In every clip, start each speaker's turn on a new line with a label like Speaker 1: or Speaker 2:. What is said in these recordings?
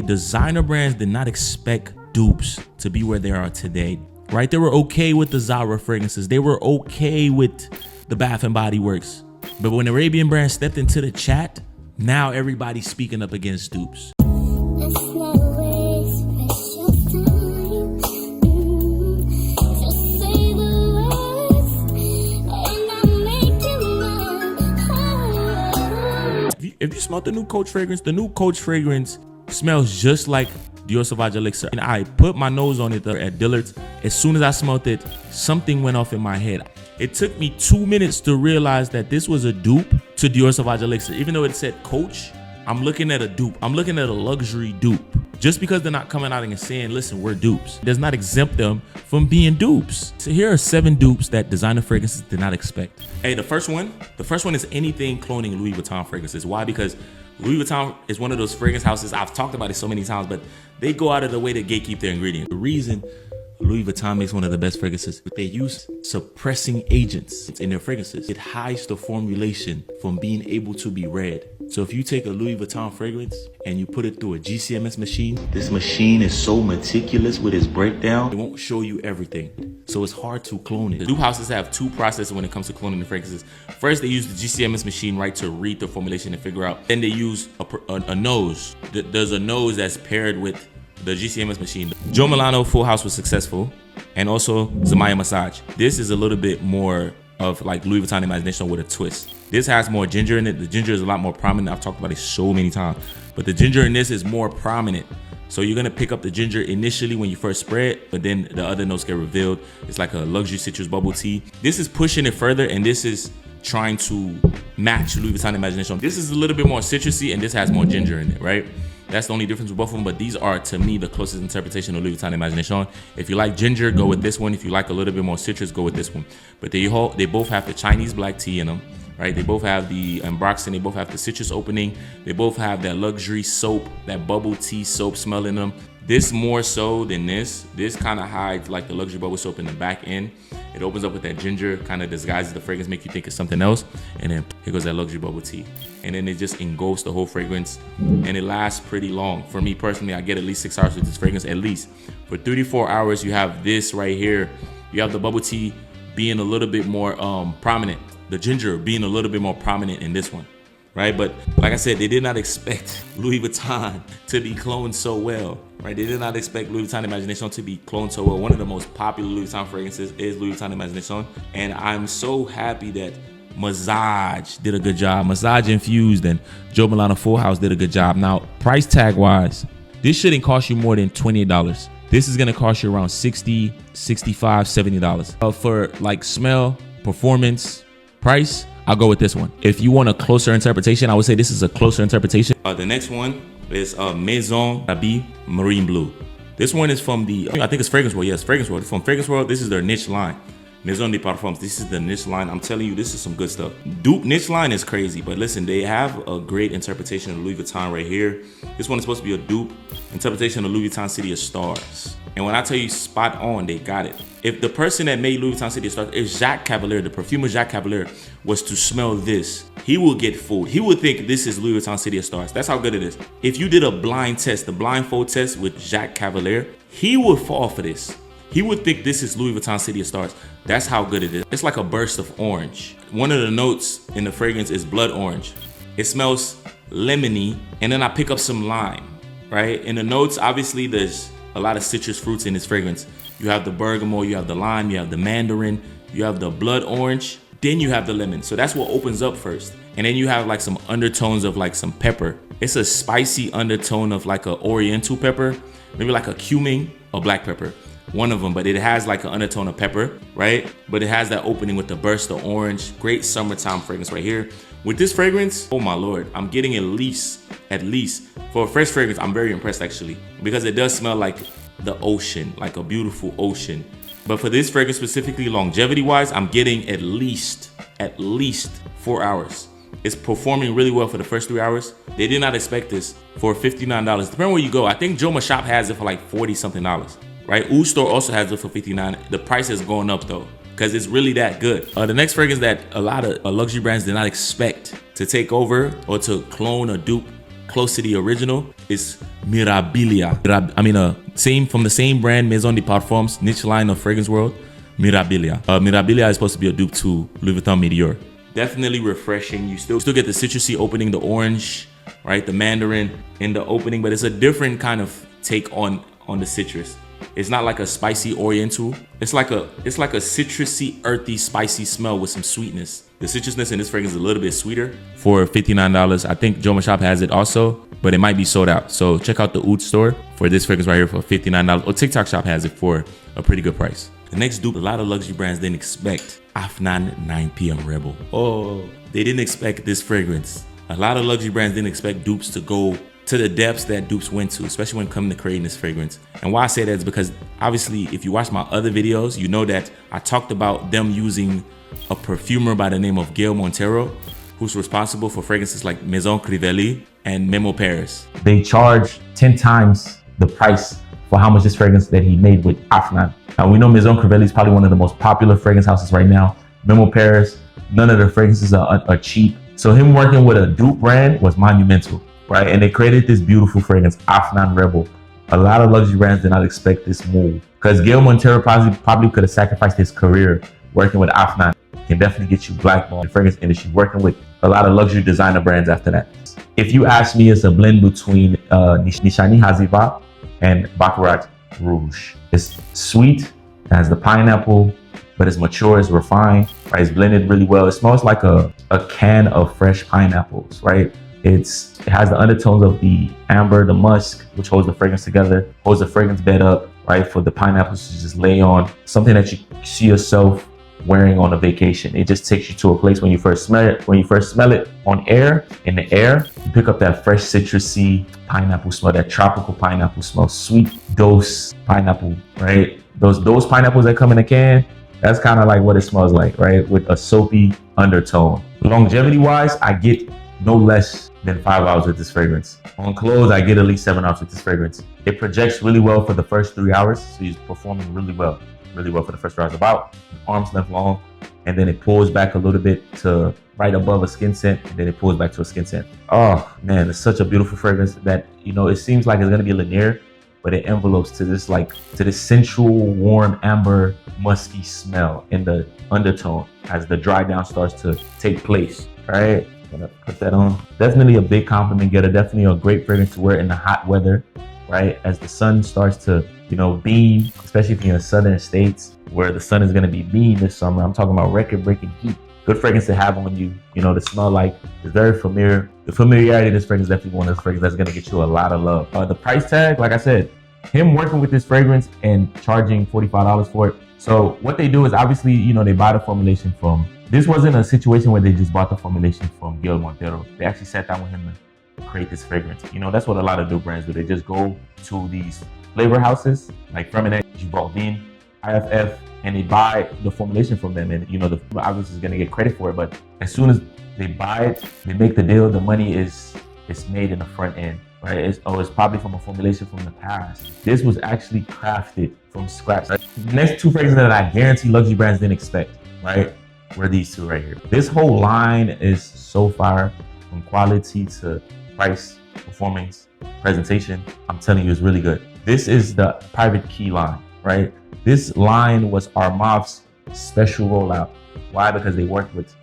Speaker 1: designer brands did not expect dupes to be where they are today, right? They were okay with the Zara fragrances. They were okay with the Bath and Body Works. But when Arabian brands stepped into the chat, now everybody's speaking up against dupes. If you smell the new Coach fragrance smells just like Dior Sauvage Elixir. And I put my nose on it at Dillard's. As soon as I smelled it, something went off in my head. It took me 2 minutes to realize that this was a dupe to Dior Sauvage Elixir. Even though it said Coach, I'm looking at a dupe. I'm looking at a luxury dupe. Just because they're not coming out and saying, listen, we're dupes, does not exempt them from being dupes. So here are 7 dupes that designer fragrances did not expect. Hey, the first one is anything cloning Louis Vuitton fragrances. Why? Because Louis Vuitton is one of those fragrance houses. I've talked about it so many times, but they go out of the way to gatekeep their ingredients. The reason Louis Vuitton makes one of the best fragrances, but they use suppressing agents in their fragrances. It hides the formulation from being able to be read. So if you take a Louis Vuitton fragrance and you put it through a GCMS machine, this machine is so meticulous with its breakdown, it won't show you everything. So it's hard to clone it. Dupe houses have 2 processes when it comes to cloning the fragrances. First, they use the GCMS machine, right, to read the formulation and figure out. Then they use a nose. There's a nose that's paired with the GCMS machine. Joe Milano Fullhouse was successful, and also Zimaya Mazaaj. This is a little bit more of like Louis Vuitton Imagination with a twist. This has more ginger in it. The ginger is a lot more prominent. I've talked about it so many times, but the ginger in this is more prominent. So you're gonna pick up the ginger initially when you first spray it, but then the other notes get revealed. It's like a luxury citrus bubble tea. This is pushing it further, and this is trying to match Louis Vuitton Imagination. This is a little bit more citrusy, and this has more ginger in it, right? That's the only difference with both of them, but these are, to me, the closest interpretation of Louis Vuitton Imagination. If you like ginger, go with this one. If you like a little bit more citrus, go with this one. But they both have the Chinese black tea in them, right? They both have the Ambroxan, they both have the citrus opening. They both have that luxury soap, that bubble tea soap smell in them. This more so than this. This kind of hides like the luxury bubble soap in the back end. It opens up with that ginger, kind of disguises the fragrance, make you think it's something else. And then here goes that luxury bubble tea. And then it just engulfs the whole fragrance. And it lasts pretty long. For me personally, I get at least 6 hours with this fragrance, at least. For 34 hours, you have this right here. You have the bubble tea being a little bit more prominent. The ginger being a little bit more prominent in this one. Right, but like I said, they did not expect Louis Vuitton to be cloned so well, right? They did not expect Louis Vuitton Imagination to be cloned so well. One of the most popular Louis Vuitton fragrances is Louis Vuitton Imagination, and I'm so happy that Mazaaj did a good job. Mazaaj Infused and Joe Milano Fullhouse did a good job. Now, price tag wise, this shouldn't cost you more than $28. This is gonna cost you around $60, $65, $70. For like smell, performance, price, I'll go with this one. If you want a closer interpretation, I would say this is a closer interpretation. The next one is Maison Marine Blue. This one is from the, I think it's Fragrance World. Yes, Fragrance World. From Fragrance World, this is their niche line. Maison de Parfums. This is the niche line. I'm telling you, this is some good stuff. Dupe niche line is crazy, but listen, they have a great interpretation of Louis Vuitton right here. This one is supposed to be a dupe interpretation of Louis Vuitton City of Stars. And when I tell you spot on, they got it. If the person that made Louis Vuitton City of Stars, if Jacques Cavalier, the perfumer Jacques Cavalier, was to smell this, he will get fooled. He would think this is Louis Vuitton City of Stars. That's how good it is. If you did a blind test, the blindfold test with Jacques Cavalier, he would fall for this. He would think this is Louis Vuitton City of Stars. That's how good it is. It's like a burst of orange. One of the notes in the fragrance is blood orange. It smells lemony, and then I pick up some lime, right? In the notes, obviously, there's a lot of citrus fruits in this fragrance. You have the bergamot, you have the lime, you have the mandarin, you have the blood orange, then you have the lemon. So that's what opens up first. And then you have like some undertones of like some pepper. It's a spicy undertone of like a oriental pepper, maybe like a cumin or black pepper. One of them, but it has like an undertone of pepper, right? But it has that opening with the burst of orange. Great summertime fragrance right here. With this fragrance, oh my Lord, I'm getting at least, for a fresh fragrance, I'm very impressed actually, because it does smell like the ocean, like a beautiful ocean. But for this fragrance specifically, longevity wise, I'm getting at least 4 hours. It's performing really well for the first 3 hours. They did not expect this for $59. Depending where you go, I think Joma Shop has it for like $40 something. Right? Oud Store also has it for $59. The price is going up though, because it's really that good. The next fragrance that a lot of luxury brands did not expect to take over or to clone or dupe close to the original is Mirabilia. Same from the same brand, Maison de Parfums, niche line of fragrance world, Mirabilia. Mirabilia is supposed to be a dupe to Louis Vuitton Météore. Definitely refreshing. You still get the citrusy opening, the orange, right? The mandarin in the opening, but it's a different kind of take on the citrus. It's not like a spicy oriental. It's like a citrusy, earthy, spicy smell with some sweetness. The citrusness in this fragrance is a little bit sweeter for $59. I think Joma Shop has it also, but it might be sold out. So check out the Oud store for this fragrance right here for $59. Or TikTok Shop has it for a pretty good price. The next dupe, a lot of luxury brands didn't expect Afnan 9 PM Rebel. Oh, they didn't expect this fragrance. A lot of luxury brands didn't expect dupes to go to the depths that dupes went to, especially when it comes to creating this fragrance. And why I say that is because obviously if you watch my other videos, you know that I talked about them using a perfumer by the name of Gail Montero, who's responsible for fragrances like Maison Crivelli and Memo Paris. They charge 10 times the price for how much this fragrance that he made with Afnan. Now we know Maison Crivelli is probably one of the most popular fragrance houses right now. Memo Paris, none of the fragrances are cheap. So him working with a dupe brand was monumental, right? And they created this beautiful fragrance, Afnan Rebel. A lot of luxury brands did not expect this move because Gail Montero probably could have sacrificed his career working with Afnan. Can definitely get you blackballed in the fragrance industry, working with a lot of luxury designer brands after that. If you ask me, it's a blend between Nishani Hacivat and Baccarat Rouge. It's sweet, it has the pineapple, but it's mature, it's refined, right? It's blended really well. It smells like a can of fresh pineapples, right? It has the undertones of the amber, the musk, which holds the fragrance together, holds the fragrance bed up, right? For the pineapples to just lay on, something that you see yourself wearing on a vacation. It just takes you to a place when you first smell it. When you first smell it on air, in the air, you pick up that fresh citrusy pineapple smell, that tropical pineapple smell, sweet dose pineapple, right? Those pineapples that come in a can, that's kind of like what it smells like, right? With a soapy undertone. Longevity wise, I get no less than 5 hours with this fragrance. On clothes, I get at least 7 hours with this fragrance. It projects really well for the first 3 hours, so you're performing really well for the first 3 hours, about arm's length long, and then it pulls back a little bit to right above a skin scent, and then it pulls back to a skin scent. Oh man, it's such a beautiful fragrance that, you know, it seems like it's gonna be linear, but it envelopes to this sensual, warm, amber, musky smell in the undertone as the dry down starts to take place, right? I'm gonna put that on. Definitely a big compliment getter, definitely a great fragrance to wear in the hot weather, right? As the sun starts to, you know, beam, especially if you're in the southern states where the sun is gonna be beaming this summer. I'm talking about record-breaking heat. Good fragrance to have on you, you know, to smell like. It's very familiar. The familiarity of this fragrance is definitely one of those fragrances that's gonna get you a lot of love. The price tag, like I said, him working with this fragrance and charging $45 for it. So what they do is obviously, you know, they buy the formulation from, this wasn't a situation where they just bought the formulation from Gail Montero. They actually sat down with him to create this fragrance. You know, that's what a lot of dupe brands do. They just go to these flavor houses like Fermenech, Givaudan, IFF, and they buy the formulation from them. And, you know, the obviously is going to get credit for it. But as soon as they buy it, they make the deal, the money is made in the front end, right? It's probably from a formulation from the past. This was actually crafted from scratch. Right? The next two fragrances that I guarantee luxury brands didn't expect, right, were these two right here. This whole line is so fire, from quality to price, performance, presentation. I'm telling you, it's really good. This is the Private Key line, right? This line was Armaf's special rollout. Why? Because they worked with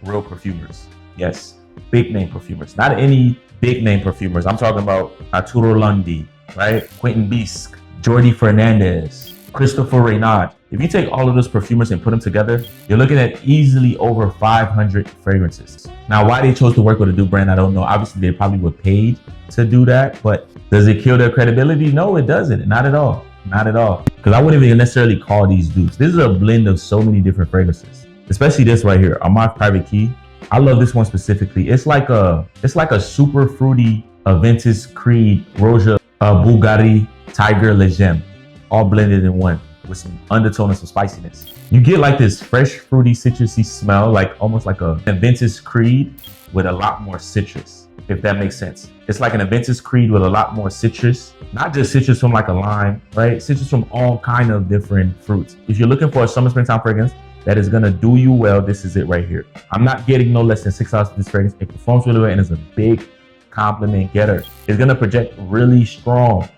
Speaker 1: real perfumers. Yes, big name perfumers. Not any big name perfumers. I'm talking about Arturo Lundi, right? Quentin Bisque, Jordi Fernandez, Christopher Reynard. If you take all of those perfumers and put them together, you're looking at easily over 500 fragrances. Now, why they chose to work with a dupe brand, I don't know. Obviously, they probably were paid to do that, but does it kill their credibility? No, it doesn't. Not at all. Not at all. Because I wouldn't even necessarily call these dupes. This is a blend of so many different fragrances, especially this right here, Armaf Private Key. I love this one specifically. It's like a super fruity Aventus Creed Roja Bulgari Tiger Legend, all blended in one with some undertone and some spiciness. You get like this fresh, fruity, citrusy smell, like almost like a Aventus Creed with a lot more citrus, if that makes sense. It's like an Aventus Creed with a lot more citrus, not just citrus from like a lime, right? Citrus from all kind of different fruits. If you're looking for a summer springtime fragrance that is gonna do you well, this is it right here. I'm not getting no less than 6 hours of this fragrance. It performs really well and is a big compliment getter. It's gonna project really strong.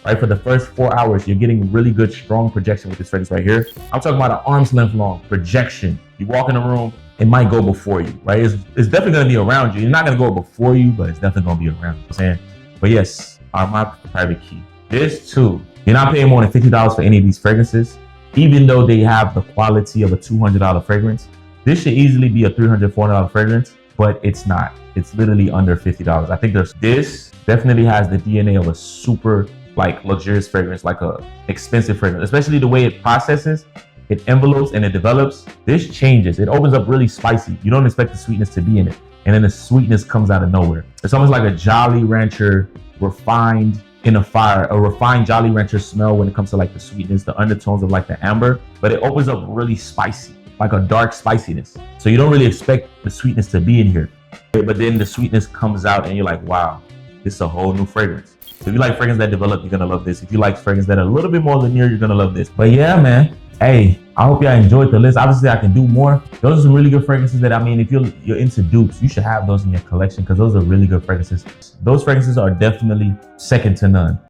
Speaker 1: Right, for the first 4 hours, you're getting really good, strong projection with this fragrance right here. I'm talking about an arm's length long projection. You walk in a room, it might go before you, right? It's definitely gonna be around you. You're not gonna go before you, but it's definitely gonna be around you. You know what I'm saying? But yes, Armaf private key. This too, you're not paying more than $50 for any of these fragrances, even though they have the quality of a $200 fragrance. This should easily be a $300, $400 fragrance, but it's not. It's literally under $50. I think this definitely has the DNA of a super like luxurious fragrance, like a expensive fragrance, especially the way it processes, it envelopes and it develops. This changes, it opens up really spicy. You don't expect the sweetness to be in it. And then the sweetness comes out of nowhere. It's almost like a Jolly Rancher refined in a fire, a refined Jolly Rancher smell when it comes to like the sweetness, the undertones of like the amber, but it opens up really spicy, like a dark spiciness. So you don't really expect the sweetness to be in here. But then the sweetness comes out and you're like, wow, this is a whole new fragrance. So if you like fragrance that develop, you're gonna love this. If you like fragrance that are a little bit more linear, you're gonna love this. But yeah, man. Hey, I hope y'all enjoyed the list. Obviously, I can do more. Those are some really good fragrances that, I mean, if you're into dupes, you should have those in your collection because those are really good fragrances. Those fragrances are definitely second to none.